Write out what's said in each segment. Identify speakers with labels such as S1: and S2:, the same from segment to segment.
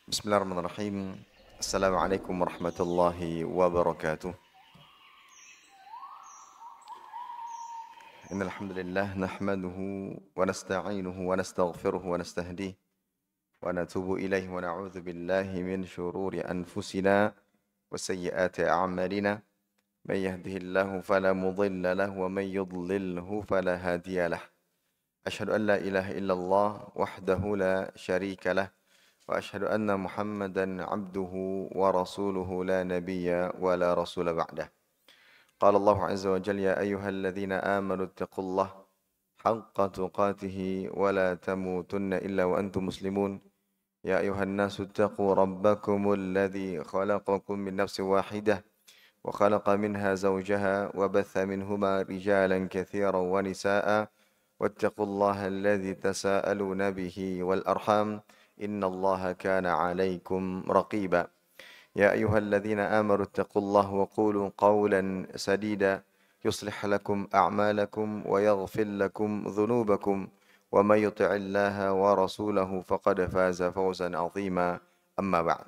S1: Bismillahirrahmanirrahim. Assalamualaikum warahmatullahi wabarakatuh. Innal hamdalillah nahmaduhu wa nasta'inuhu wa nastaghfiruhu wa nastahdihi wa natubu ilaihi wa na'udzu billahi min shururi anfusina wa sayyiati a'malina. May yahdihillahu fala mudilla lahu wa may yudlilhu fala hadiya lahu. Asyhadu an la ilaha illallah wahdahu la syarika lah. وأشهد أن محمدا عبده ورسوله لا نبي ولا رسول بعده قال الله عز وجل يا أيها الذين آمنوا اتقوا الله حق تقاته ولا تموتن إلا وأنتم مسلمون يا أيها الناس اتقوا ربكم الذي خلقكم من نفس واحدة وخلق منها زوجها وبث منهما رجالا كثيرا ونساء واتقوا الله الذي تساءلون به والأرحام إن الله كان عليكم رقيبا يا أيها الذين آمنوا اتقوا الله وقولوا قولا سديدا يصلح لكم أعمالكم ويغفر لكم ذنوبكم ومن يطع الله ورسوله فقد فاز فوزا عظيما أما بعد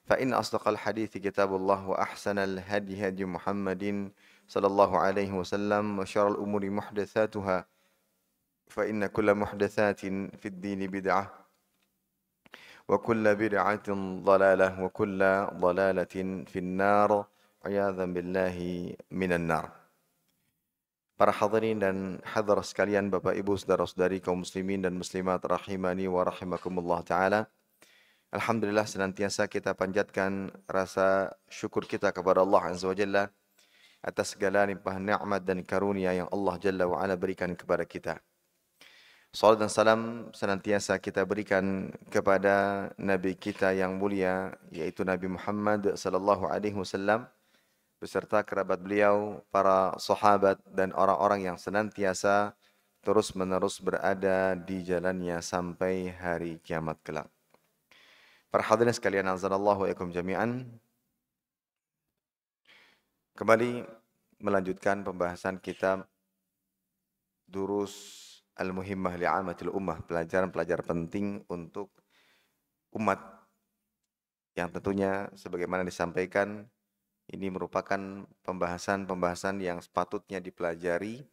S1: فإن أصدق الحديث كتاب الله وأحسن الهدي هدي محمد صلى الله عليه وسلم وشر الأمور محدثاتها فإن كل محدثات في الدين بدعة وكل بدعة ضلالة وكل ضلالة في النار عياذا بالله من النار. Para hadirin dan hadirat sekalian, Bapak Ibu, saudara-saudari kaum muslimin dan muslimat rahimani wa rahimakumullah taala. Alhamdulillah senantiasa kita panjatkan rasa syukur kita kepada Allah Azza wa Jalla atas segala limpahan nikmat dan karunia yang Allah Jalla wa Ala berikan kepada kita. Salam dan salam senantiasa kita berikan kepada Nabi kita yang mulia, yaitu Nabi Muhammad sallallahu alaihi wasallam beserta kerabat beliau, para sahabat dan orang-orang yang senantiasa terus-menerus berada di jalannya sampai hari kiamat kelak. Para hadirin sekalian, azanallahu wa iyakum jami'an. Kembali melanjutkan pembahasan kitab Durus Al-Muhimmah li'amatil ummah, pelajaran-pelajaran penting untuk umat yang tentunya sebagaimana disampaikan ini merupakan pembahasan-pembahasan yang sepatutnya dipelajari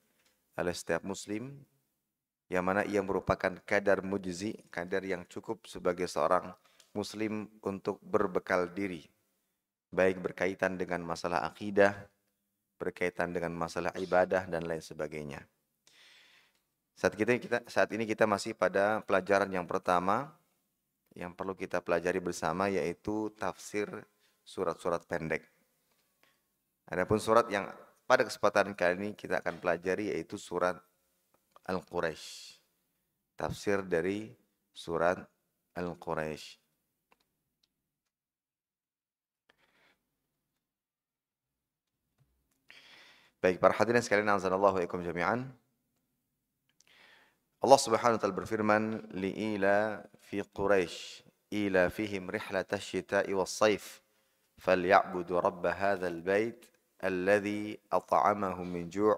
S1: oleh setiap muslim yang mana ia merupakan kadar mujzi, kadar yang cukup sebagai seorang muslim untuk berbekal diri, baik berkaitan dengan masalah akidah, berkaitan dengan masalah ibadah dan lain sebagainya. Saat ini kita masih pada pelajaran yang pertama yang perlu kita pelajari bersama, yaitu tafsir surat-surat pendek. Adapun surat yang pada kesempatan kali ini kita akan pelajari yaitu surat Al-Quraisy. Tafsir dari surat Al-Quraisy. Baik, para hadirin sekalian, azanallahu wa iyakum jami'an. Allah Subhanahu wa taala berfirman, li'ila fi Quraisy ila fihim rihlatash shita'i was-saif falya'budu rabb hadzal bait alladzi at'amahum min ju'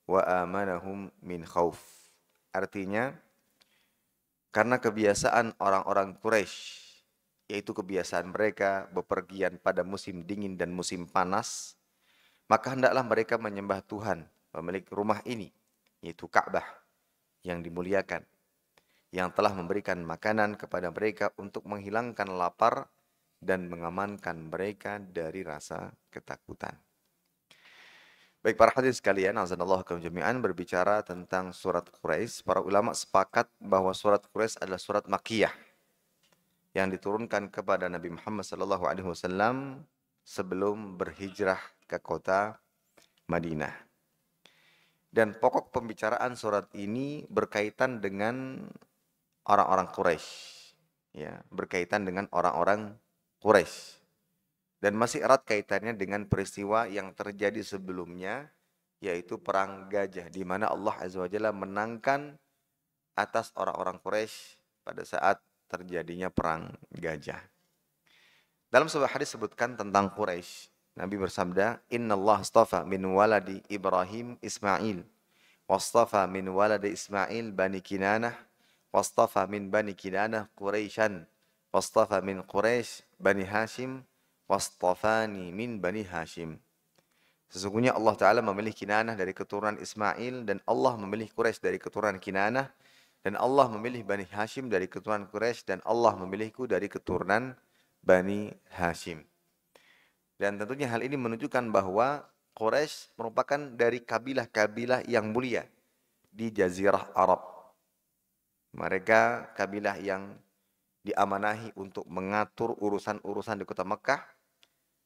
S1: wa amanahum min khauf. Artinya, karena kebiasaan orang-orang Quraisy, yaitu kebiasaan mereka bepergian pada musim dingin dan musim panas, maka hendaklah mereka menyembah Tuhan, pemilik rumah ini, yaitu Ka'bah yang dimuliakan, yang telah memberikan makanan kepada mereka untuk menghilangkan lapar dan mengamankan mereka dari rasa ketakutan. Baik, para hadirin sekalian, azanallahu kaum jami'an, berbicara tentang surat Quraisy, para ulama sepakat bahwa surat Quraisy adalah surat Makkiyah yang diturunkan kepada Nabi Muhammad sallallahu alaihi wasallam sebelum berhijrah ke kota Madinah. Dan pokok pembicaraan surat ini berkaitan dengan orang-orang Quraisy, ya, berkaitan dengan orang-orang Quraisy. Dan masih erat kaitannya dengan peristiwa yang terjadi sebelumnya, yaitu perang Gajah, di mana Allah Azza wa Jalla menangkan atas orang-orang Quraisy pada saat terjadinya perang Gajah. Dalam sebuah hadis sebutkan tentang Quraisy, Nabi bersabda, "Innallah astafa min waladi Ibrahim Ismail, wastafa min waladi Ismail Bani Kinanah, wastafa min Bani Kinanah Quraisyan, wastafa min Quraisy Bani Hashim wastafani min Bani Hashim. Sesungguhnya Allah Ta'ala memilih Kinanah dari keturunan Ismail, dan Allah memilih Quraisy dari keturunan Kinanah, dan Allah memilih Bani Hashim dari keturunan Quraisy, dan Allah memilihku dari keturunan Bani Hashim. Dan tentunya hal ini menunjukkan bahwa Quraisy merupakan dari kabilah-kabilah yang mulia di Jazirah Arab. Mereka kabilah yang diamanahi untuk mengatur urusan-urusan di kota Mekah,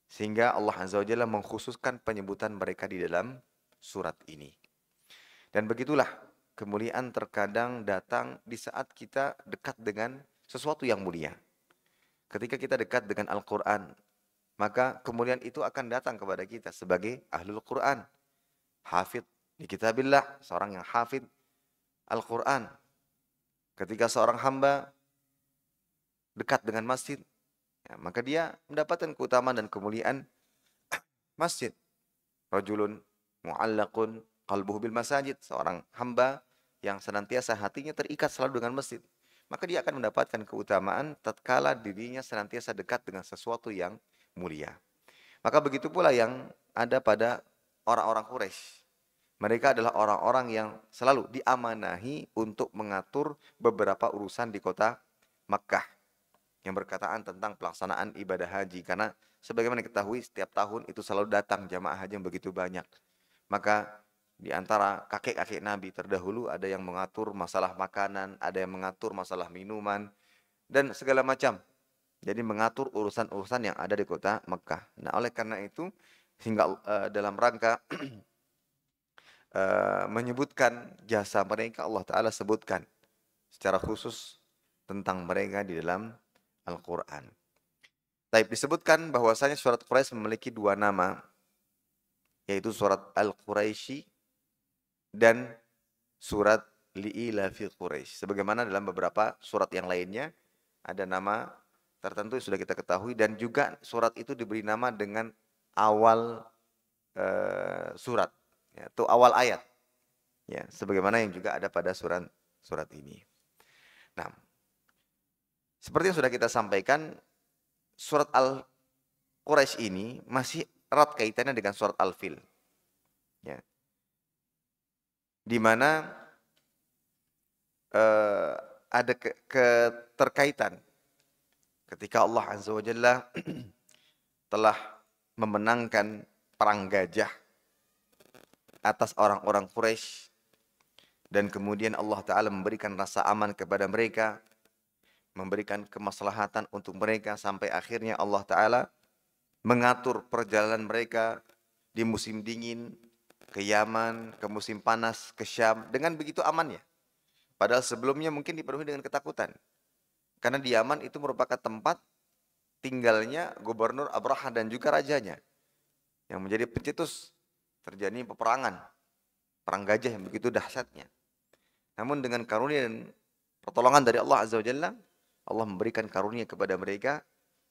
S1: sehingga Allah Azza wa Jalla mengkhususkan penyebutan mereka di dalam surat ini. Dan begitulah kemuliaan terkadang datang di saat kita dekat dengan sesuatu yang mulia. Ketika kita dekat dengan Al-Quran, maka kemuliaan itu akan datang kepada kita sebagai ahlul Quran. Hafidh di kitabillah, seorang yang hafidh Al-Quran. Ketika seorang hamba dekat dengan masjid, ya, maka dia mendapatkan keutamaan dan kemuliaan masjid. Rajulun mu'allaqun qalbuhu bil masajid, seorang hamba yang senantiasa hatinya terikat selalu dengan masjid, maka dia akan mendapatkan keutamaan tatkala dirinya senantiasa dekat dengan sesuatu yang mulia. Maka begitu pula yang ada pada orang-orang Quraisy. Mereka adalah orang-orang yang selalu diamanahi untuk mengatur beberapa urusan di kota Makkah yang berkaitan tentang pelaksanaan ibadah haji. Karena sebagaimana diketahui setiap tahun itu selalu datang jamaah haji yang begitu banyak. Maka di antara kakek-kakek Nabi terdahulu ada yang mengatur masalah makanan, ada yang mengatur masalah minuman, dan segala macam. Jadi mengatur urusan-urusan yang ada di kota Mekah. Nah, oleh karena itu, hingga dalam rangka menyebutkan jasa mereka, Allah Ta'ala sebutkan secara khusus tentang mereka di dalam Al-Quran. Taib disebutkan bahwasanya surat Quraisy memiliki dua nama, yaitu surat Al-Quraisy dan surat Li'ilafi Quraisy. Sebagaimana dalam beberapa surat yang lainnya ada nama tertentu yang sudah kita ketahui, dan juga surat itu diberi nama dengan awal surat, yaitu awal ayat, ya, sebagaimana yang juga ada pada surat ini. Nah, seperti yang sudah kita sampaikan, surat Al-Quraisy ini masih erat kaitannya dengan surat Al-Fil, ya, di mana ada keterkaitan ketika Allah Azza wa Jalla telah memenangkan perang gajah atas orang-orang Quraisy, dan kemudian Allah Ta'ala memberikan rasa aman kepada mereka, memberikan kemaslahatan untuk mereka, sampai akhirnya Allah Ta'ala mengatur perjalanan mereka di musim dingin ke Yaman, ke musim panas ke Syam dengan begitu amannya. Padahal sebelumnya mungkin dipenuhi dengan ketakutan. Karena di Yaman itu merupakan tempat tinggalnya gubernur Abraha dan juga rajanya, yang menjadi pencetus terjadi peperangan, perang gajah yang begitu dahsyatnya. Namun dengan karunia dan pertolongan dari Allah Azza wa Jalla, Allah memberikan karunia kepada mereka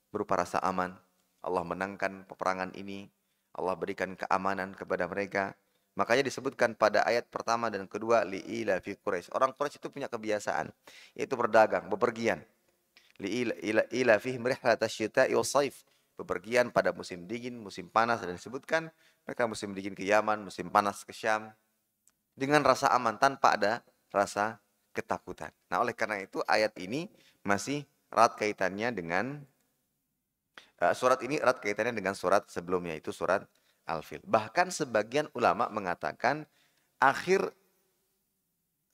S1: berupa rasa aman. Allah menangkan peperangan ini, Allah berikan keamanan kepada mereka. Makanya disebutkan pada ayat pertama dan kedua, li'ilafi Quraisy. Orang Quraisy itu punya kebiasaan, yaitu berdagang, bepergian. Li'ilafihim rihlatash syita'i was-shaif. Bepergian pada musim dingin, musim panas, dan disebutkan mereka musim dingin ke Yaman, musim panas ke Syam, dengan rasa aman tanpa ada rasa ketakutan. Nah, oleh karena itu ayat ini masih erat kaitannya dengan surat ini erat kaitannya dengan surat sebelumnya, yaitu surat Al-Fil. Bahkan sebagian ulama mengatakan akhir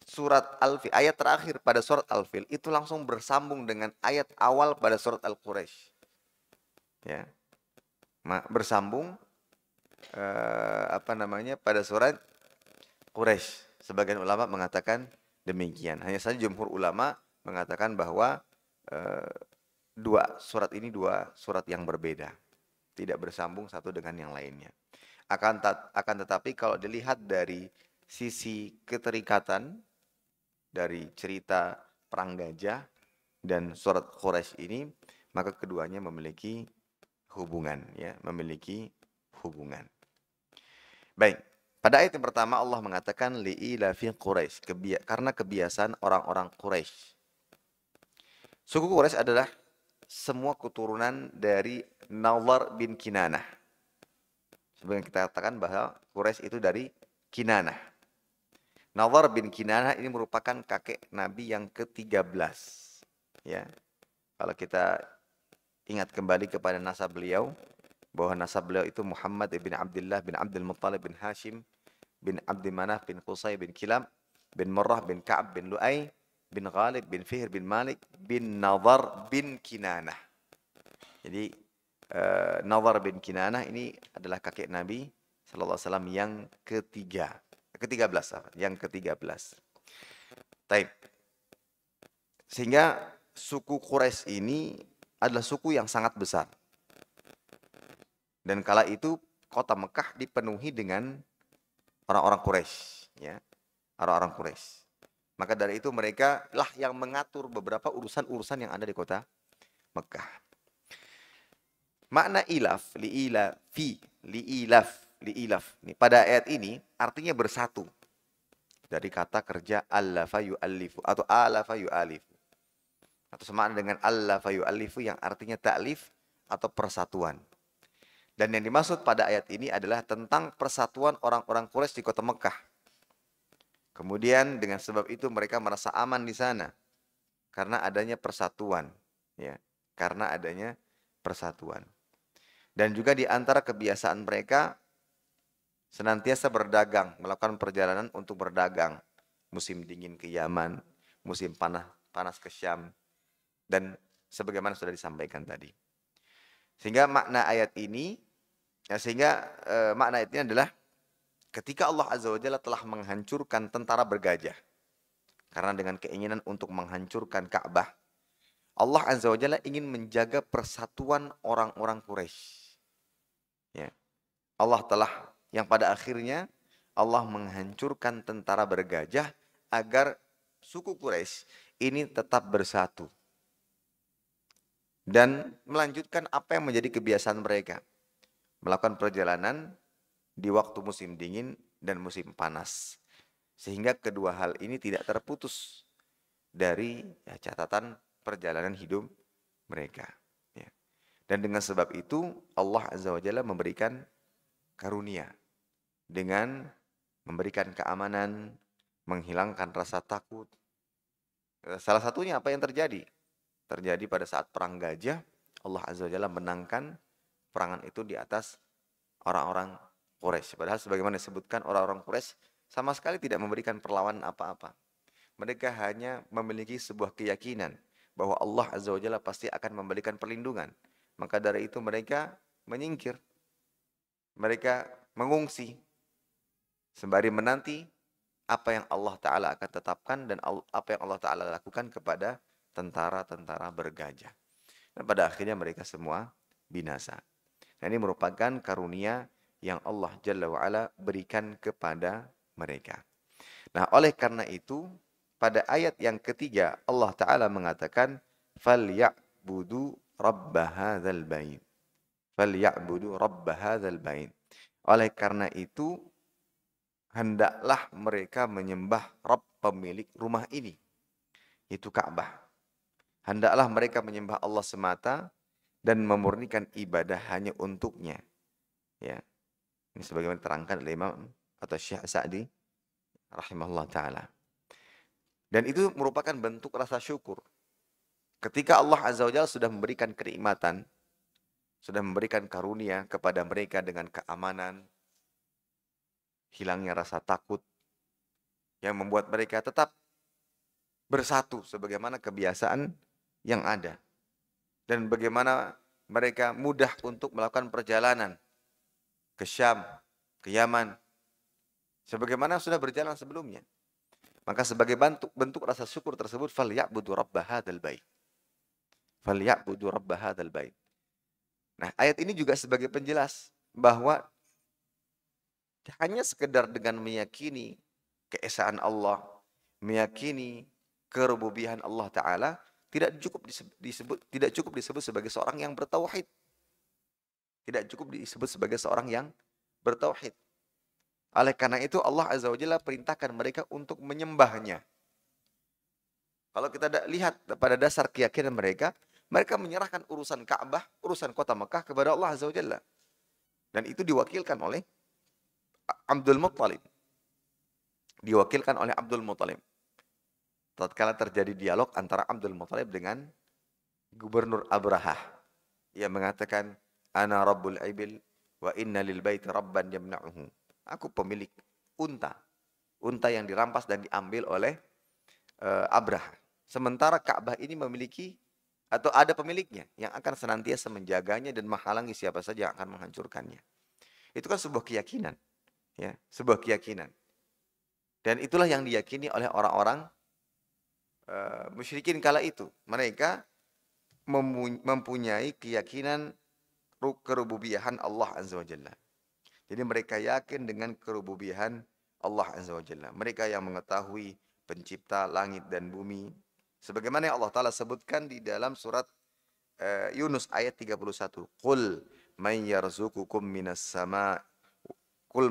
S1: surat Al-Fil, ayat terakhir pada surat Al-Fil itu langsung bersambung dengan ayat awal pada surat Al-Quraisy. Ya. Bersambung pada surat Quraisy. Sebagian ulama mengatakan demikian. Hanya saja jumhur ulama mengatakan bahwa dua surat ini dua surat yang berbeda, tidak bersambung satu dengan yang lainnya. Akan tetapi kalau dilihat dari sisi keterikatan dari cerita perang gajah dan surat Quraisy ini, maka keduanya memiliki hubungan, ya, memiliki hubungan. Baik, pada ayat yang pertama Allah mengatakan li'ilafi Quraisy, karena kebiasaan orang-orang Quraisy. Suku Quraisy adalah semua keturunan dari Nadhr bin Kinanah. Sebenarnya kita katakan bahwa Quraisy itu dari Kinanah. Nadhr bin Kinanah ini merupakan kakek Nabi yang ke-13. Ya. Kalau kita ingat kembali kepada nasab beliau, bahwa nasab beliau itu Muhammad bin Abdullah bin Abdul Muttalib bin Hashim bin Abdi Manaf bin Qusay bin Kilab bin Murrah bin Ka'ab bin Lu'ay bin Ghalib bin Fihr bin Malik bin Nadhr bin Kinanah. Jadi Nadhr bin Kinanah ini adalah kakek Nabi sallallahu alaihi wasallam yang ke-13, yang ke-13. Taib. Sehingga suku Quraisy ini adalah suku yang sangat besar. Dan kala itu kota Mekah dipenuhi dengan orang-orang Quraisy, ya. Orang-orang Quraisy. Maka dari itu mereka lah yang mengatur beberapa urusan-urusan yang ada di kota Mekah. Makna ilaf, liilaf. Nih, pada ayat ini artinya bersatu. Dari kata kerja allafa yu'allifu atau alafa yu'alifu. Atau semakna dengan allafa yu'allifu yang artinya ta'lif atau persatuan. Dan yang dimaksud pada ayat ini adalah tentang persatuan orang-orang Quraisy di kota Mekah. Kemudian dengan sebab itu mereka merasa aman di sana karena adanya persatuan, ya. Karena adanya persatuan. Dan juga di antara kebiasaan mereka senantiasa berdagang, melakukan perjalanan untuk berdagang. Musim dingin ke Yaman, musim panas ke Syam, dan sebagaimana sudah disampaikan tadi. Sehingga makna ayat ini, makna ayat ini adalah ketika Allah Azza wa Jalla telah menghancurkan tentara bergajah, karena dengan keinginan untuk menghancurkan Ka'bah, Allah Azza wa Jalla ingin menjaga persatuan orang-orang Quraisy. Ya. Allah telah, yang pada akhirnya Allah menghancurkan tentara bergajah agar suku Quraisy ini tetap bersatu. Dan melanjutkan apa yang menjadi kebiasaan mereka. Melakukan perjalanan di waktu musim dingin dan musim panas. Sehingga kedua hal ini tidak terputus dari catatan perjalanan hidup mereka. Ya. Dan dengan sebab itu Allah Azza wa Jalla memberikan karunia. Dengan memberikan keamanan, menghilangkan rasa takut. Salah satunya apa yang terjadi? Terjadi pada saat perang gajah, Allah Azza wa Jalla menangkan perangan itu di atas orang-orang Quraisy. Padahal sebagaimana disebutkan, orang-orang Quraisy sama sekali tidak memberikan perlawanan apa-apa. Mereka hanya memiliki sebuah keyakinan bahwa Allah Azza wa Jalla pasti akan memberikan perlindungan. Maka dari itu mereka menyingkir. Mereka mengungsi. Sembari menanti apa yang Allah Ta'ala akan tetapkan dan apa yang Allah Ta'ala lakukan kepada tentara-tentara bergajah. Dan pada akhirnya mereka semua binasa. Nah, ini merupakan karunia yang Allah Jalla wa'ala berikan kepada mereka. Nah, oleh karena itu, pada ayat yang ketiga Allah Ta'ala mengatakan فَلْيَعْبُدُوا رَبَّ هَذَا الْبَيْتِ. فَلْيَعْبُدُوا رَبَّ هَذَا الْبَيْتِ. Oleh karena itu, hendaklah mereka menyembah Rabb pemilik rumah ini, yaitu Ka'bah. Hendaklah mereka menyembah Allah semata dan memurnikan ibadah hanya untuknya. Ya. Ini sebagaimana terangkan oleh Imam atau Syekh Sa'di rahimahullah ta'ala. Dan itu merupakan bentuk rasa syukur. Ketika Allah Azza wa Jalla sudah memberikan kenikmatan, sudah memberikan karunia kepada mereka dengan keamanan, hilangnya rasa takut, yang membuat mereka tetap bersatu sebagaimana kebiasaan yang ada. Dan bagaimana mereka mudah untuk melakukan perjalanan ke Syam, ke Yaman, sebagaimana sudah berjalan sebelumnya. Maka sebagai bentuk rasa syukur tersebut, فَلْيَعْبُدُوا رَبَّ هَذَا الْبَيْتِ. فَلْيَعْبُدُوا رَبَّ هَذَا الْبَيْتِ. Nah, ayat ini juga sebagai penjelas bahwa hanya sekedar dengan meyakini keesaan Allah, meyakini kerububihan Allah Ta'ala, tidak cukup disebut sebagai seorang yang bertauhid. Tidak cukup disebut sebagai seorang yang bertauhid. Oleh karena itu Allah Azza wa Jalla perintahkan mereka untuk menyembahnya. Kalau kita lihat pada dasar keyakinan mereka Mereka menyerahkan urusan Ka'bah, urusan kota Mekah kepada Allah Azza wa Jalla. Dan itu diwakilkan oleh Abdul Muttalib. Diwakilkan oleh Abdul Muttalib. Tatkala terjadi dialog antara Abdul Muttalib dengan Gubernur Abrahah. Ia mengatakan, Ana Rabbul Ibil wa inna lil baiti rabban yamna'uhu. Aku pemilik unta. Unta yang dirampas dan diambil oleh Abrahah. Sementara Ka'bah ini memiliki atau ada pemiliknya yang akan senantiasa menjaganya dan menghalangi siapa saja yang akan menghancurkannya. Itu kan sebuah keyakinan, ya, sebuah keyakinan. Dan itulah yang diyakini oleh orang-orang musyrikin kala itu. Mereka mempunyai keyakinan kerububiyahan Allah Azza wa Jalla. Jadi mereka yakin dengan kerububiyahan Allah Azza wa Jalla. Mereka yang mengetahui pencipta langit dan bumi. Sebagaimana yang Allah Ta'ala sebutkan di dalam surat Yunus ayat 31. Qul man yarzuqukum minas sama' Qul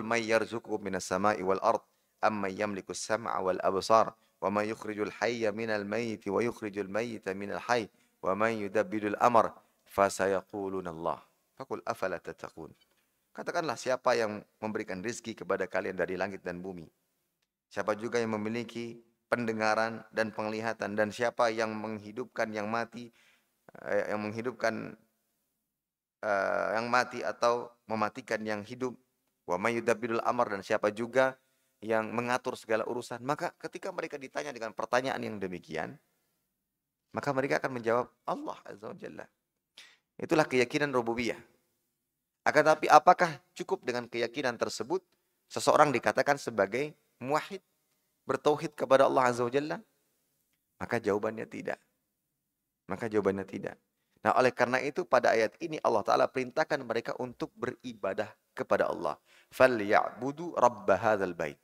S1: man yarzuqukum minas sama'i wal ard amman yamliku as-sam'a wal absar wa man yukhrijul hayya minal mayyiti wa yukhrijul mayyita minal hayy wa man yudabbirul amr fasayaquluna Allah. Faqul afala tattaqun. Katakanlah siapa yang memberikan rizki kepada kalian dari langit dan bumi. Siapa juga yang memiliki pendengaran dan penglihatan dan siapa yang menghidupkan yang mati yang mati atau mematikan yang hidup. Wa may yudabbirul amr, dan siapa juga yang mengatur segala urusan. Maka ketika mereka ditanya dengan pertanyaan yang demikian, maka mereka akan menjawab Allah Azza wa Jalla. Itulah keyakinan rububiyah. Akan tapi apakah cukup dengan keyakinan tersebut seseorang dikatakan sebagai muwahhid, bertauhid kepada Allah Azza wa Jalla? Maka jawabannya tidak. Maka jawabannya tidak. Nah, oleh karena itu pada ayat ini Allah Ta'ala perintahkan mereka untuk beribadah kepada Allah. فَلْيَعْبُدُوا رَبَّ هَذَا الْبَيْتِ.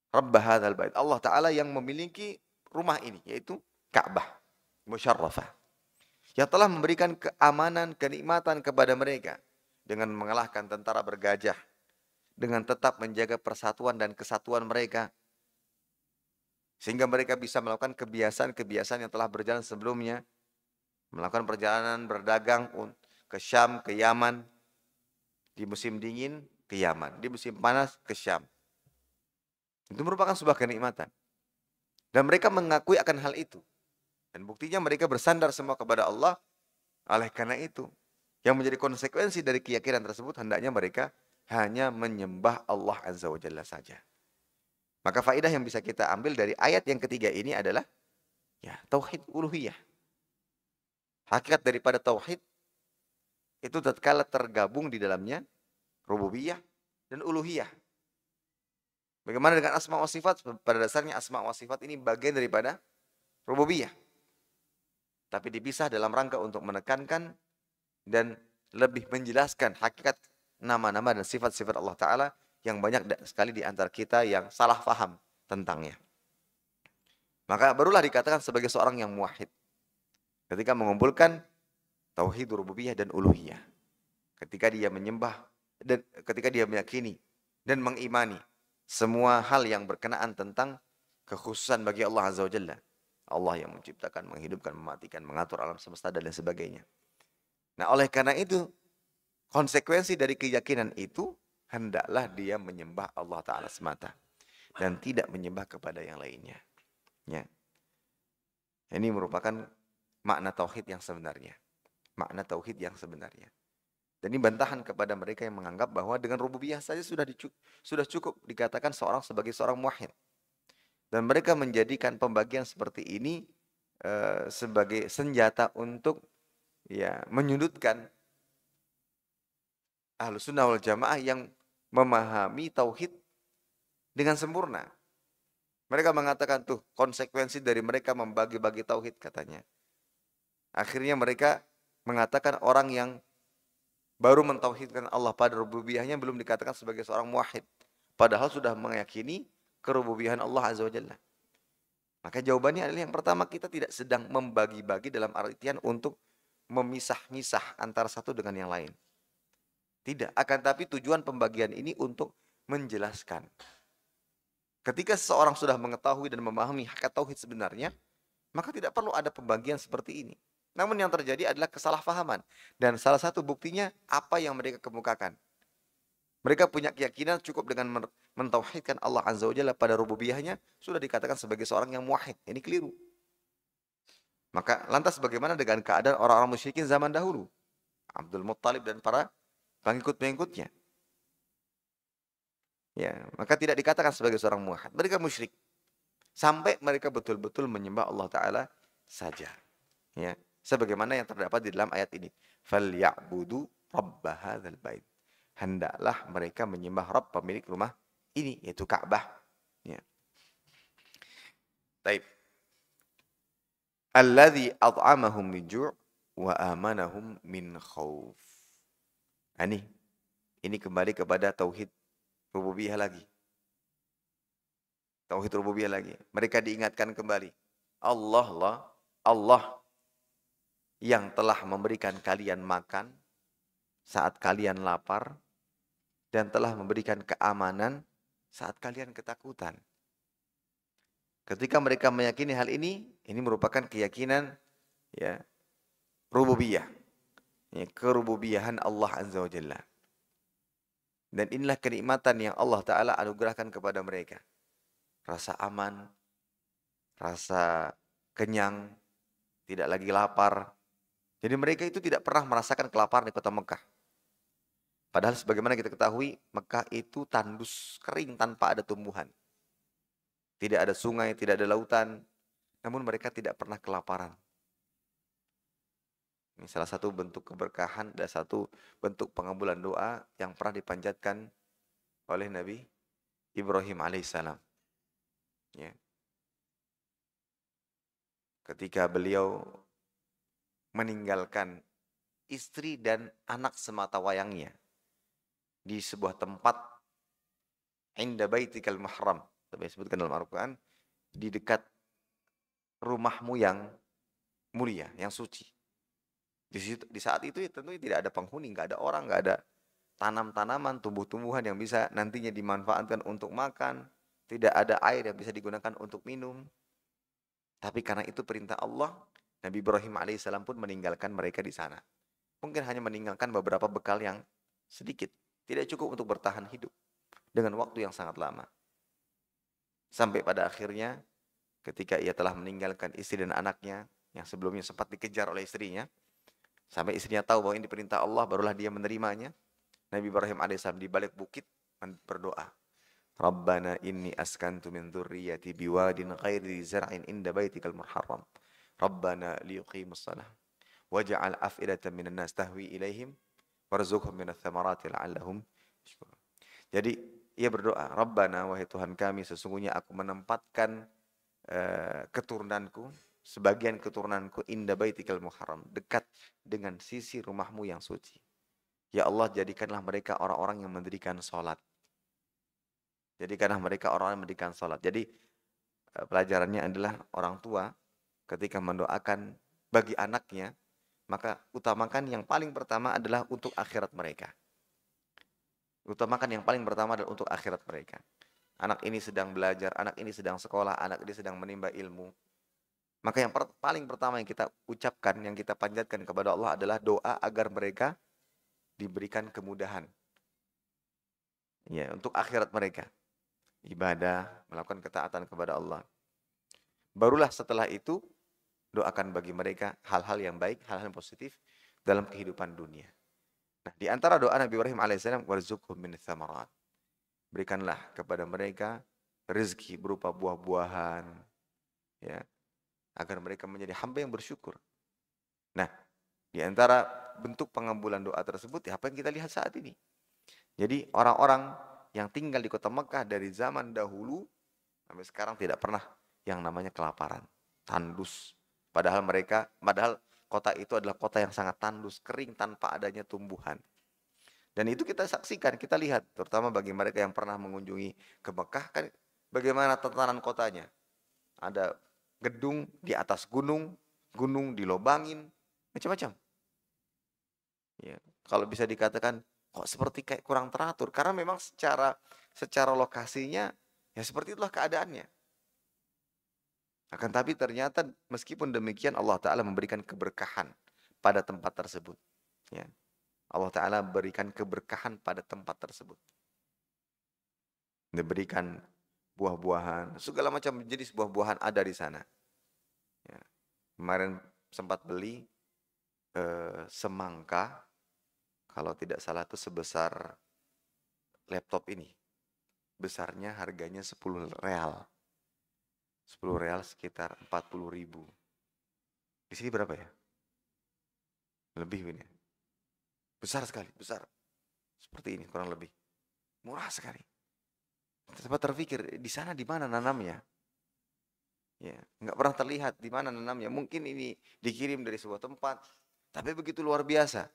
S1: Rabb hadzal bait. Allah Ta'ala yang memiliki rumah ini, yaitu Ka'bah musyarrafah. Yang telah memberikan keamanan, kenikmatan kepada mereka. Dengan mengalahkan tentara bergajah. Dengan tetap menjaga persatuan dan kesatuan mereka. Sehingga mereka bisa melakukan kebiasaan-kebiasaan yang telah berjalan sebelumnya. Melakukan perjalanan berdagang ke Syam, ke Yaman. Di musim dingin, ke Yaman. Di musim panas, ke Syam. Itu merupakan sebuah kenikmatan. Dan mereka mengakui akan hal itu. Dan buktinya mereka bersandar semua kepada Allah. Oleh karena itu, yang menjadi konsekuensi dari keyakinan tersebut, hendaknya mereka hanya menyembah Allah Azza wa Jalla saja. Maka faedah yang bisa kita ambil dari ayat yang ketiga ini adalah ya tauhid uluhiyah. Hakikat daripada tauhid itu tatkala tergabung di dalamnya rububiyah dan uluhiyah. Bagaimana dengan asma wa sifat? Pada dasarnya asma wa sifat ini bagian daripada rububiyah. Tapi dipisah dalam rangka untuk menekankan dan lebih menjelaskan hakikat nama-nama dan sifat-sifat Allah Ta'ala yang banyak sekali di antara kita yang salah faham tentangnya. Maka barulah dikatakan sebagai seorang yang muwahhid. Ketika mengumpulkan tauhid rububiyah dan uluhiyah. Ketika dia menyembah dan ketika dia meyakini dan mengimani semua hal yang berkenaan tentang kekhususan bagi Allah Azza wa Jalla. Allah yang menciptakan, menghidupkan, mematikan, mengatur alam semesta dan lain sebagainya. Nah, oleh karena itu, konsekuensi dari keyakinan itu, hendaklah dia menyembah Allah Ta'ala semata. Dan tidak menyembah kepada yang lainnya. Ya. Ini merupakan makna tauhid yang sebenarnya. Makna tauhid yang sebenarnya. Dan ini bantahan kepada mereka yang menganggap bahwa dengan rububiyah saja sudah cukup dikatakan seorang sebagai seorang muwahhid. Dan mereka menjadikan pembagian seperti ini sebagai senjata untuk ya menyudutkan Ahlus Sunnah wal Jamaah yang memahami tauhid dengan sempurna. Mereka mengatakan tuh konsekuensi dari mereka membagi-bagi tauhid katanya. Akhirnya mereka mengatakan orang yang baru mentauhidkan Allah pada rububiyahnya belum dikatakan sebagai seorang muwahhid. Padahal sudah meyakini kerububiyahan Allah Azza wa Jalla. Maka jawabannya adalah yang pertama, kita tidak sedang membagi-bagi dalam artian untuk memisah-misah antara satu dengan yang lain. Tidak, akan tapi tujuan pembagian ini untuk menjelaskan. Ketika seseorang sudah mengetahui dan memahami hakikat tauhid sebenarnya, Maka tidak perlu ada pembagian seperti ini. Namun yang terjadi adalah kesalahpahaman. Dan salah satu buktinya apa yang mereka kemukakan. Mereka punya keyakinan cukup dengan mentauhidkan Allah Azza wa Jalla pada rububiyahnya, sudah dikatakan sebagai seorang yang muwahhid. Ini keliru. Maka lantas bagaimana dengan keadaan orang-orang musyrikin zaman dahulu? Abdul Muttalib dan para pengikut-pengikutnya. Ya, maka tidak dikatakan sebagai seorang muwahhid. Mereka musyrik. Sampai mereka betul-betul menyembah Allah Ta'ala saja. Ya, sebagaimana yang terdapat di dalam ayat ini. فَلْيَعْبُدُوا رَبَّ هَذَا الْبَيْتِ. Hendaklah mereka menyembah Rabb pemilik rumah ini, yaitu Ka'bah. Ya. Taib. Alladhi at'amahum min ju' wa amanahum min khauf. Ini kembali kepada tauhid rububiyah lagi. Tauhid rububiyah lagi. Mereka diingatkan kembali. Allah yang telah memberikan kalian makan saat kalian lapar dan telah memberikan keamanan saat kalian ketakutan. Ketika mereka meyakini hal ini merupakan keyakinan ya rububiyah. Ya, kerububiyahan Allah Azza wa Jalla. Dan inilah kenikmatan yang Allah Ta'ala anugerahkan kepada mereka. Rasa aman, rasa kenyang, tidak lagi lapar. Jadi mereka itu tidak pernah merasakan kelaparan di kota Mekah. Padahal sebagaimana kita ketahui, Mekah itu tandus, kering tanpa ada tumbuhan. Tidak ada sungai, tidak ada lautan. Namun mereka tidak pernah kelaparan. Ini salah satu bentuk keberkahan dan satu bentuk pengabulan doa yang pernah dipanjatkan oleh Nabi Ibrahim alaihissalam. Ya. Ketika beliau meninggalkan istri dan anak semata wayangnya di sebuah tempat inda baitikal mahram, disebutkan dalam Al-Quran, di dekat rumahmu yang mulia, yang suci. Di saat itu ya, tentu tidak ada penghuni, nggak ada orang, nggak ada tanam-tanaman, tumbuh-tumbuhan yang bisa nantinya dimanfaatkan untuk makan, tidak ada air yang bisa digunakan untuk minum. Tapi karena itu perintah Allah, Nabi Ibrahim alaihissalam pun meninggalkan mereka di sana. Mungkin hanya meninggalkan beberapa bekal yang sedikit, tidak cukup untuk bertahan hidup dengan waktu yang sangat lama. Sampai pada akhirnya ketika ia telah meninggalkan istri dan anaknya yang sebelumnya sempat dikejar oleh istrinya, sampai istrinya tahu bahwa ini perintah Allah, barulah dia menerimanya. Nabi Ibrahim alaihissalam di balik bukit berdoa, Rabbana inni askantu min dzurriyyati biwadin ghairi zar'in inda baitikal muharram. Rabbana liyuqimus shalah waj'al af'idatan minan nas tahwi ilaihim warzuqhum minats thamarati la'allahum yashkurun. Jadi ia berdoa, Rabbana, wahai Tuhan kami, sesungguhnya aku menempatkan keturunanku, sebagian keturunanku inda baitikal muharram, dekat dengan sisi rumahmu yang suci. Ya Allah, jadikanlah mereka orang-orang yang mendirikan sholat. Jadikanlah mereka orang-orang yang mendirikan sholat. Jadi pelajarannya adalah orang tua ketika mendoakan bagi anaknya, maka utamakan yang paling pertama adalah untuk akhirat mereka. Utamakan yang paling pertama adalah untuk akhirat mereka. Anak ini sedang belajar, anak ini sedang sekolah, anak ini sedang menimba ilmu. Maka yang paling pertama yang kita ucapkan, yang kita panjatkan kepada Allah adalah doa agar mereka diberikan kemudahan. Ya, untuk akhirat mereka. Ibadah, melakukan ketaatan kepada Allah. Barulah setelah itu, doakan bagi mereka hal-hal yang baik, hal-hal yang positif dalam kehidupan dunia. Nah, di antara doa Nabi Ibrahim alaihissalam, warzuqhum minats tsamarat. Berikanlah kepada mereka rezeki berupa buah-buahan, ya, agar mereka menjadi hamba yang bersyukur. Nah, di antara bentuk pengabulan doa tersebut, ya, apa yang kita lihat saat ini. Jadi orang-orang yang tinggal di kota Mekah dari zaman dahulu sampai sekarang tidak pernah yang namanya kelaparan, tandus. Padahal kota itu adalah kota yang sangat tandus, kering tanpa adanya tumbuhan. Dan itu kita saksikan, kita lihat, terutama bagi mereka yang pernah mengunjungi ke Mekah, kan bagaimana tatanan kotanya. Ada gedung di atas gunung, gunung dilobangin, macam-macam. Ya, kalau bisa dikatakan kok seperti kayak kurang teratur, karena memang secara lokasinya ya seperti itulah keadaannya. Akan tapi ternyata meskipun demikian Allah Ta'ala memberikan keberkahan pada tempat tersebut. Ya. Allah Ta'ala berikan keberkahan pada tempat tersebut. Diberikan buah-buahan, segala macam jenis buah-buahan ada di sana. Ya. Kemarin sempat beli semangka, kalau tidak salah itu sebesar laptop ini. Besarnya harganya 10 real. 10 real sekitar 40.000. Di sini berapa ya? Lebih ini. Besar sekali, besar. Seperti ini kurang lebih. Murah sekali. Sempat terpikir, di sana di mana nanamnya? Ya, nggak pernah terlihat di mana nanamnya. Mungkin ini dikirim dari sebuah tempat, tapi begitu luar biasa.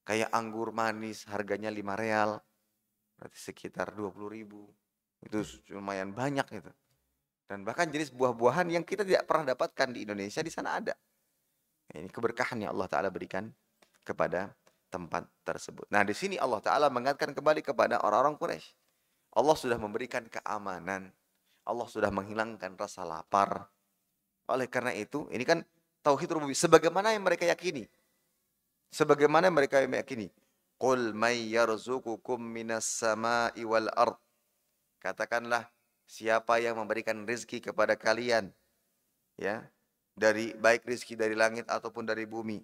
S1: Kayak anggur manis, harganya 5 real, berarti sekitar 20.000. Itu lumayan banyak itu. Dan bahkan jenis buah-buahan yang kita tidak pernah dapatkan di Indonesia, di sana ada. Ini keberkahan yang Allah Ta'ala berikan kepada tempat tersebut. Nah, di sini Allah Ta'ala mengingatkan kembali kepada orang-orang Quraisy. Allah sudah memberikan keamanan. Allah sudah menghilangkan rasa lapar. Oleh karena itu, ini kan tauhid rububiyah sebagaimana yang mereka yakini. Sebagaimana mereka meyakini. Qul may yarzuqukum minas sama'i wal ard. Katakanlah, siapa yang memberikan rezeki kepada kalian? Ya, dari baik rezeki dari langit ataupun dari bumi.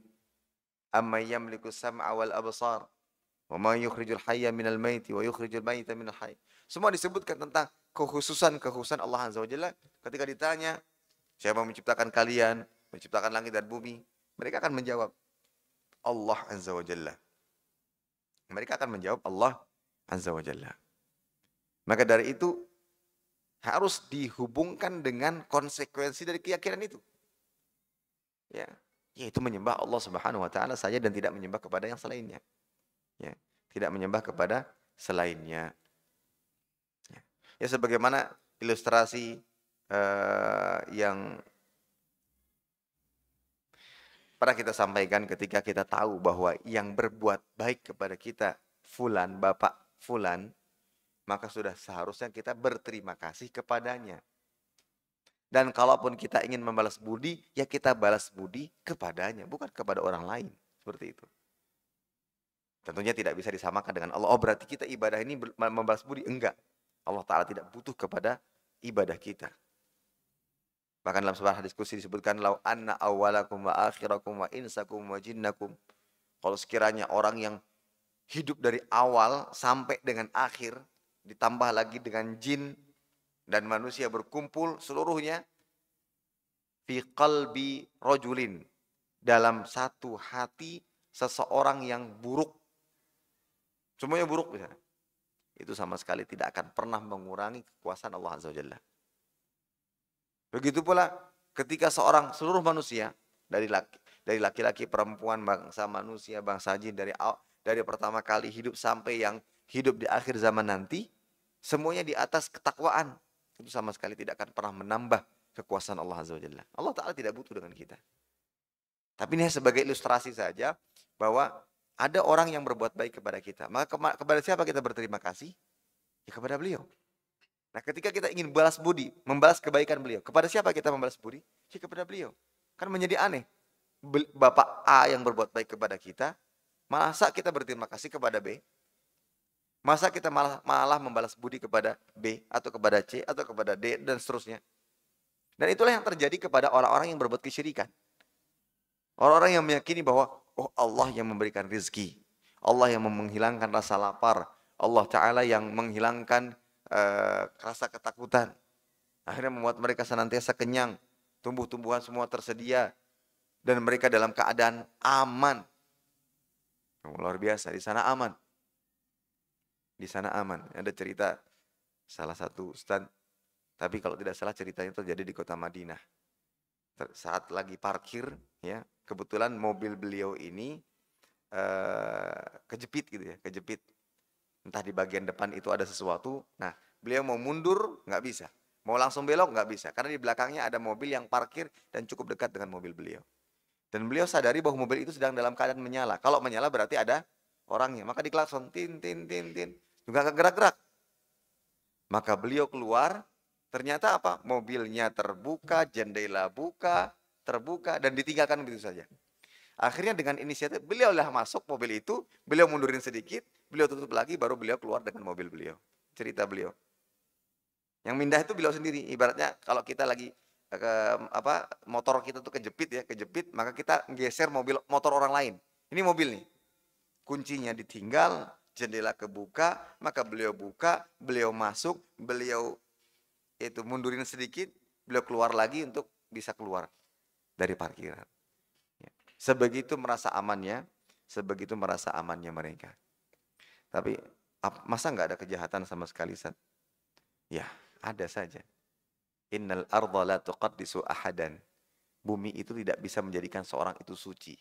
S1: Amman yamliku sam'a wal absar. Wa ma yukhrijul hayya minal maiti wa yukhrijul maita minal hayy. Semua disebutkan tentang kekhususan Allah Azza wa Jalla ketika ditanya, siapa yang menciptakan kalian, menciptakan langit dan bumi? Mereka akan menjawab, Allah Azza wa Jalla. Mereka akan menjawab Allah Azza wa Jalla. Maka dari itu harus dihubungkan dengan konsekuensi dari keyakinan itu. Ya, yaitu menyembah Allah Subhanahu wa taala saja dan tidak menyembah kepada yang selainnya. Ya, tidak menyembah kepada selainnya. Ya, sebagaimana ilustrasi yang pernah kita sampaikan ketika kita tahu bahwa yang berbuat baik kepada kita fulan, bapak fulan, maka sudah seharusnya kita berterima kasih kepadanya. Dan kalaupun kita ingin membalas budi, ya kita balas budi kepadanya, bukan kepada orang lain. Seperti itu. Tentunya tidak bisa disamakan dengan Allah. Oh, berarti kita ibadah ini membalas budi? Enggak. Allah Ta'ala tidak butuh kepada ibadah kita. Bahkan dalam sebuah diskusi disebutkan, lau anna awwalakum wa akhirakum wa insakum wa jinnakum. Kalau sekiranya orang yang hidup dari awal sampai dengan akhir, ditambah lagi dengan jin dan manusia berkumpul seluruhnya, fi qalbi rajulin, dalam satu hati seseorang yang buruk. Semuanya buruk misalnya. Itu sama sekali tidak akan pernah mengurangi kekuasaan Allah Azza wa Jalla. Begitu pula ketika seluruh manusia dari laki-laki, perempuan, bangsa manusia, bangsa jin dari pertama kali hidup sampai yang hidup di akhir zaman nanti, semuanya di atas ketakwaan. Itu sama sekali tidak akan pernah menambah kekuasaan Allah Azza wa Jalla. Allah Ta'ala tidak butuh dengan kita. Tapi ini sebagai ilustrasi saja bahwa ada orang yang berbuat baik kepada kita. Maka kepada siapa kita berterima kasih? Ya kepada beliau. Nah, ketika kita ingin balas budi, membalas kebaikan beliau, kepada siapa kita membalas budi? Ya kepada beliau. Kan menjadi aneh. Bapak A yang berbuat baik kepada kita, masa kita berterima kasih kepada B? Masa kita malah membalas budi kepada B, atau kepada C, atau kepada D, dan seterusnya. Dan itulah yang terjadi kepada orang-orang yang berbuat kesyirikan. Orang-orang yang meyakini bahwa, oh Allah yang memberikan rezeki, Allah yang menghilangkan rasa lapar, Allah Ta'ala yang menghilangkan rasa ketakutan. Akhirnya membuat mereka senantiasa kenyang, tumbuh-tumbuhan semua tersedia, dan mereka dalam keadaan aman. Luar biasa, di sana aman. Di sana aman. Ada cerita salah satu ustaz, tapi kalau tidak salah ceritanya terjadi di kota Madinah. Saat lagi parkir, ya kebetulan mobil beliau ini kejepit gitu ya, kejepit. Entah di bagian depan itu ada sesuatu. Nah, beliau mau mundur nggak bisa, mau langsung belok nggak bisa, karena di belakangnya ada mobil yang parkir dan cukup dekat dengan mobil beliau. Dan beliau sadari bahwa mobil itu sedang dalam keadaan menyala. Kalau menyala berarti ada orangnya, maka diklakson tin tin tin tin, juga nggak gerak-gerak. Maka beliau keluar, Ternyata apa? Mobilnya terbuka, jendela terbuka, dan ditinggalkan begitu saja. Akhirnya dengan inisiatif, beliau lah masuk mobil itu, beliau mundurin sedikit, beliau tutup lagi, baru beliau keluar dengan mobil beliau. Cerita beliau. Yang mindah itu beliau sendiri. Ibaratnya kalau kita lagi motor kita tuh kejepit, maka kita geser motor orang lain. Ini mobil nih. Kuncinya ditinggal, jendela kebuka, maka beliau buka, beliau masuk, beliau itu mundurin sedikit, beliau keluar lagi untuk bisa keluar dari parkiran. Sebegitu merasa amannya mereka. Tapi masa nggak ada kejahatan sama sekali, Sat? Ya, ada saja. Innal arda la tuqaddisu ahadan. Bumi itu tidak bisa menjadikan seorang itu suci.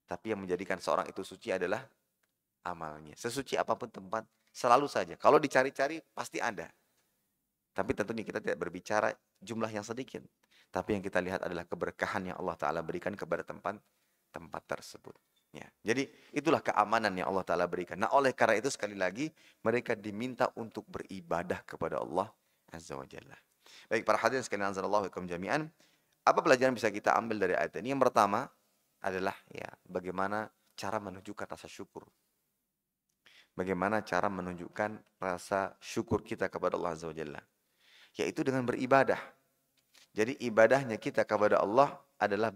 S1: Tapi yang menjadikan seorang itu suci adalah amalnya. Sesuci apapun tempat, selalu saja. Kalau dicari-cari, pasti ada. Tapi tentunya kita tidak berbicara jumlah yang sedikit. Tapi yang kita lihat adalah keberkahan yang Allah Ta'ala berikan kepada tempat tersebut. Ya. Jadi itulah keamanan yang Allah Ta'ala berikan. Nah oleh karena itu sekali lagi, mereka diminta untuk beribadah kepada Allah Azza wa Jalla. Baik para hadirin sekalian azanallahu ikum jami'an. Apa pelajaran bisa kita ambil dari ayat ini? Yang pertama adalah ya bagaimana cara menunjukkan rasa syukur. Bagaimana cara menunjukkan rasa syukur kita kepada Allah Azza wa Jalla. Yaitu dengan beribadah. Jadi ibadahnya kita kepada Allah adalah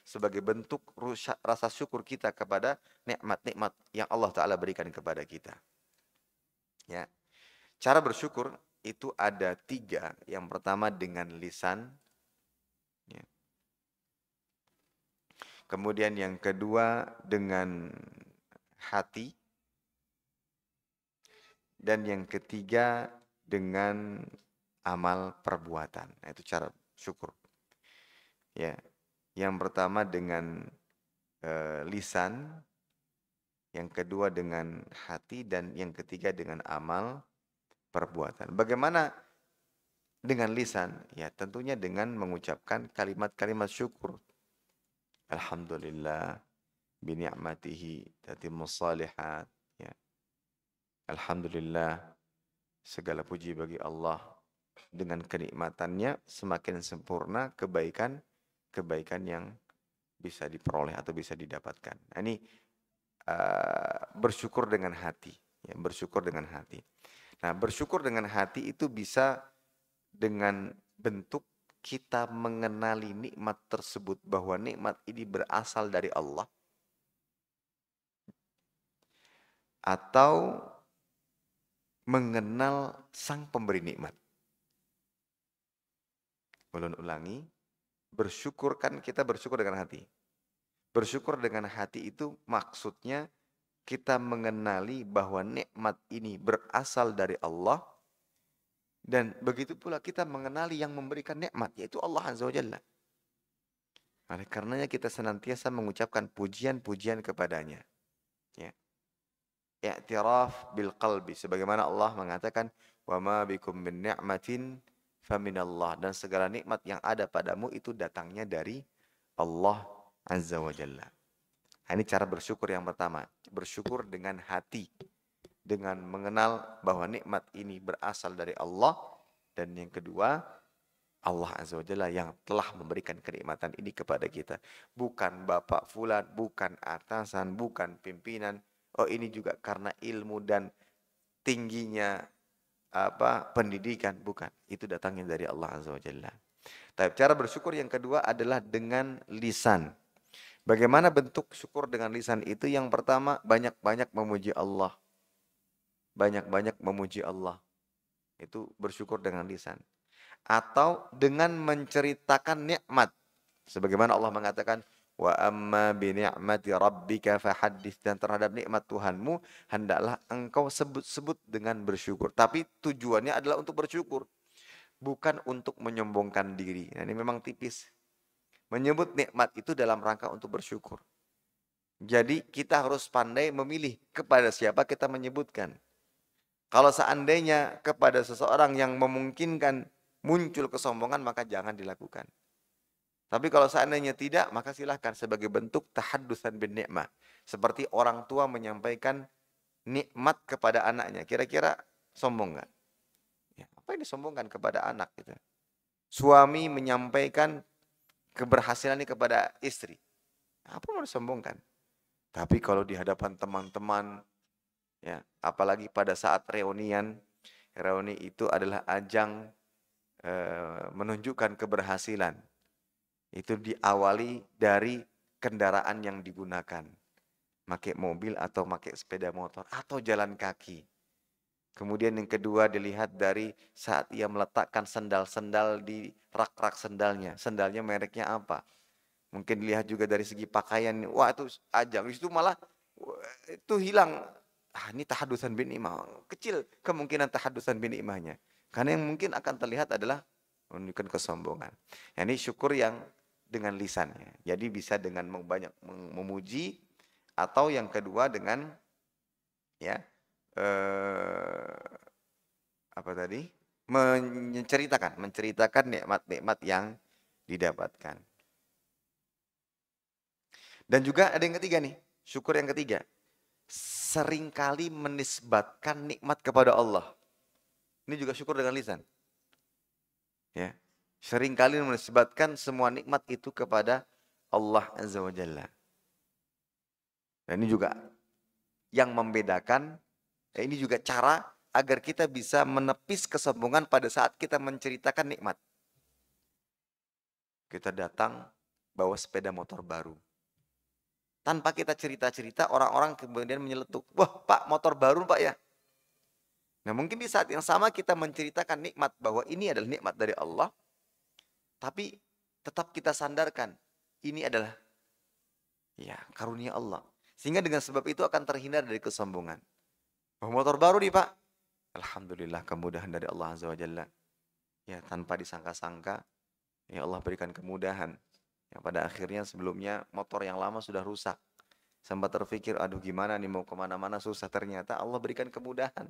S1: sebagai bentuk rasa syukur kita kepada nikmat-nikmat yang Allah Ta'ala berikan kepada kita. Ya. Cara bersyukur itu ada 3. Yang pertama dengan lisan. Ya. Kemudian yang kedua dengan hati. Dan yang ketiga dengan amal perbuatan. Nah, itu cara syukur. Ya. Yang pertama dengan lisan, yang kedua dengan hati, dan yang ketiga dengan amal perbuatan. Bagaimana dengan lisan? Ya, tentunya dengan mengucapkan kalimat-kalimat syukur. Alhamdulillah bi ni'matihi tatimmus shalihat. Ya. Alhamdulillah, segala puji bagi Allah, dengan kenikmatannya semakin sempurna kebaikan yang bisa diperoleh atau bisa didapatkan. Nah, ini bersyukur dengan hati. Ya, bersyukur dengan hati. Nah, bersyukur dengan hati itu bisa dengan bentuk kita mengenali nikmat tersebut, bahwa nikmat ini berasal dari Allah, atau mengenal sang pemberi nikmat. Ulun ulangi, kita bersyukur dengan hati. Bersyukur dengan hati itu maksudnya kita mengenali bahwa nikmat ini berasal dari Allah, dan begitu pula kita mengenali yang memberikan nikmat, yaitu Allah Azza wa Jalla. Oleh karenanya kita senantiasa mengucapkan pujian-pujian kepadanya. Ya. I'tiraf bil qalbi, sebagaimana Allah mengatakan wa ma bikum min ni'matin faminallah, dan segala nikmat yang ada padamu itu datangnya dari Allah Azza wa Jalla. Nah, ini cara bersyukur yang pertama, bersyukur dengan hati, dengan mengenal bahwa nikmat ini berasal dari Allah, dan yang kedua Allah Azza wa Jalla yang telah memberikan kenikmatan ini kepada kita. Bukan bapak fulan, bukan atasan, bukan pimpinan. Oh, ini juga karena ilmu dan tingginya pendidikan, bukan. Itu datangnya dari Allah Azza wa Jalla. Tapi cara bersyukur yang kedua adalah dengan lisan. Bagaimana bentuk syukur dengan lisan itu? Yang pertama, banyak-banyak memuji Allah. Banyak-banyak memuji Allah. Itu bersyukur dengan lisan. Atau dengan menceritakan nikmat. Sebagaimana Allah mengatakan, wa amma bi ni'mati rabbika fahaddits, dan terhadap nikmat Tuhanmu hendaklah engkau sebut-sebut dengan bersyukur. Tapi tujuannya adalah untuk bersyukur, bukan untuk menyombongkan diri. Nah, ini memang tipis. Menyebut nikmat itu dalam rangka untuk bersyukur. Jadi kita harus pandai memilih kepada siapa kita menyebutkan. Kalau seandainya kepada seseorang yang memungkinkan muncul kesombongan, maka jangan dilakukan. Tapi kalau seandainya tidak, maka silahkan sebagai bentuk tahaddusan bin ni'mah. Seperti orang tua menyampaikan nikmat kepada anaknya. Kira-kira sombong nggak? Ya, Apa yang disombongkan kepada anak gitu. Suami menyampaikan keberhasilan ini kepada istri. Apa yang mau disombongkan? Tapi kalau di hadapan teman-teman, ya, apalagi pada saat reunian, reuni itu adalah ajang menunjukkan keberhasilan. Itu diawali dari kendaraan yang digunakan. Pakai mobil atau pakai sepeda motor atau jalan kaki. Kemudian yang kedua dilihat dari saat ia meletakkan sendal-sendal di rak-rak sendalnya. Sendalnya mereknya apa? Mungkin dilihat juga dari segi pakaian. Wah itu ajang. Itu malah itu hilang. Ah, ini tahadusan bin imah. Kecil kemungkinan tahadusan bin imahnya. Karena yang mungkin akan terlihat adalah menunjukkan kesombongan. Ini syukur yang dengan lisannya. Jadi bisa dengan banyak memuji atau yang kedua dengan ya apa tadi? Menceritakan nikmat-nikmat yang didapatkan. Dan juga ada yang ketiga nih, syukur yang ketiga. Seringkali menisbatkan nikmat kepada Allah. Ini juga syukur dengan lisan. Ya. Seringkali menisbatkan semua nikmat itu kepada Allah Azza wa Jalla. Dan ini juga yang membedakan, ini juga cara agar kita bisa menepis kesombongan pada saat kita menceritakan nikmat. Kita datang bawa sepeda motor baru. Tanpa kita cerita-cerita, orang-orang kemudian menyeletuk. Wah Pak, motor baru Pak ya? Nah mungkin di saat yang sama kita menceritakan nikmat bahwa ini adalah nikmat dari Allah. Tapi tetap kita sandarkan. Ini adalah ya karunia Allah. Sehingga dengan sebab itu akan terhindar dari kesombongan. Oh, motor baru nih Pak. Alhamdulillah kemudahan dari Allah Azza wa Jalla. Ya tanpa disangka-sangka. Ya Allah berikan kemudahan. Yang pada akhirnya sebelumnya motor yang lama sudah rusak. Sempat terpikir, aduh gimana nih mau kemana-mana susah. Ternyata Allah berikan kemudahan.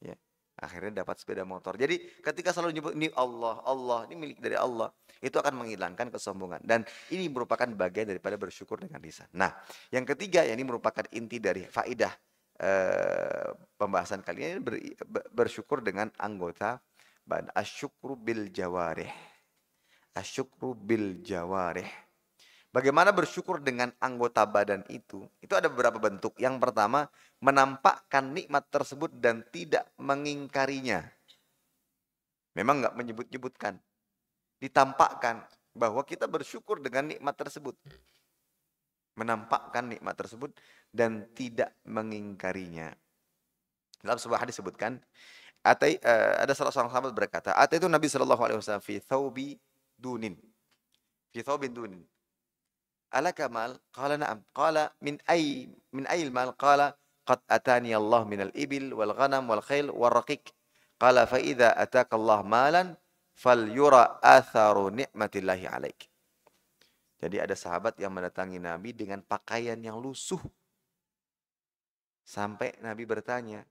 S1: Ya, akhirnya dapat sepeda motor. Jadi ketika selalu nyebut ini Allah, Allah, ini milik dari Allah. Itu akan menghilangkan kesombongan. Dan ini merupakan bagian daripada bersyukur dengan lisan. Nah, yang ketiga, ini merupakan inti dari faidah pembahasan kali ini bersyukur dengan anggota badan. Asyukru bil jawarih. Asyukru bil jawarih. Bagaimana bersyukur dengan anggota badan itu? Itu ada beberapa bentuk. Yang pertama, menampakkan nikmat tersebut dan tidak mengingkarinya. Memang nggak menyebut-nyebutkan. Ditampakkan bahwa kita bersyukur dengan nikmat tersebut. Menampakkan nikmat tersebut dan tidak mengingkarinya. Dalam sebuah hadis disebutkan, ada salah seorang sahabat berkata, itu Nabi SAW fi thawbi dunin. Fi thawbin dunin. Alaka mal? Qala na'am. Qala min ayil mal? Qala qad atani Allah minal ibil wal ghanam wal khayl wal raqiq. Qala fa idza ataka Allah malan falyura atharu ni'matillahi alaik. Jadi ada sahabat yang mendatangi Nabi dengan pakaian yang lusuh. Sampai Nabi bertanya,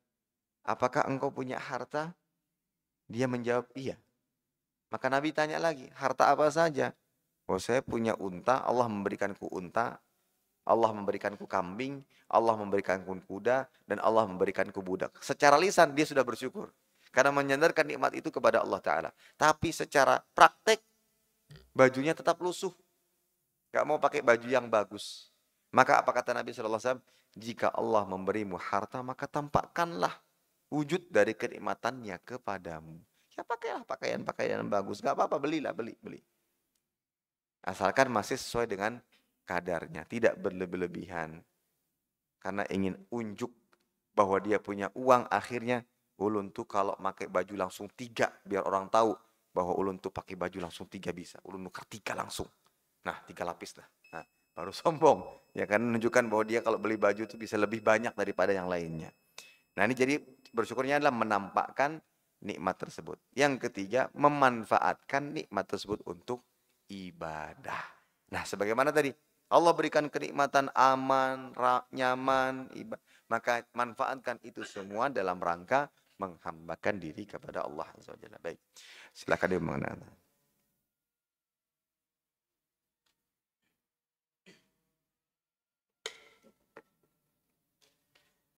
S1: apakah engkau punya harta? Dia menjawab, iya. Maka Nabi tanya lagi, harta apa saja? Oh saya punya unta, Allah memberikanku unta, Allah memberikanku kambing, Allah memberikanku kuda, dan Allah memberikanku budak. Secara lisan dia sudah bersyukur. Karena menyandarkan nikmat itu kepada Allah Ta'ala. Tapi secara praktek, bajunya tetap lusuh. Gak mau pakai baju yang bagus. Maka apa kata Nabi SAW? Jika Allah memberimu harta, maka tampakkanlah wujud dari kenikmatannya kepadamu. Ya pakailah pakaian-pakaian yang bagus. Gak apa-apa, belilah, beli. Asalkan masih sesuai dengan kadarnya, tidak berlebih-lebihan. Karena ingin unjuk bahwa dia punya uang, akhirnya ulun tuh kalau pakai baju langsung 3, biar orang tahu bahwa ulun tuh pakai baju langsung 3 bisa. Ulun nuker 3 langsung. Nah 3 lapis lah. Nah, baru sombong. Ya kan menunjukkan bahwa dia kalau beli baju itu bisa lebih banyak daripada yang lainnya. Nah ini jadi bersyukurnya adalah menampakkan nikmat tersebut. Yang ketiga, memanfaatkan nikmat tersebut untuk ibadah. Nah, sebagaimana tadi Allah berikan kenikmatan aman, nyaman, maka manfaatkan itu semua dalam rangka menghambakan diri kepada Allah Azza wa Jalla. Baik. Silakan dia mengenal.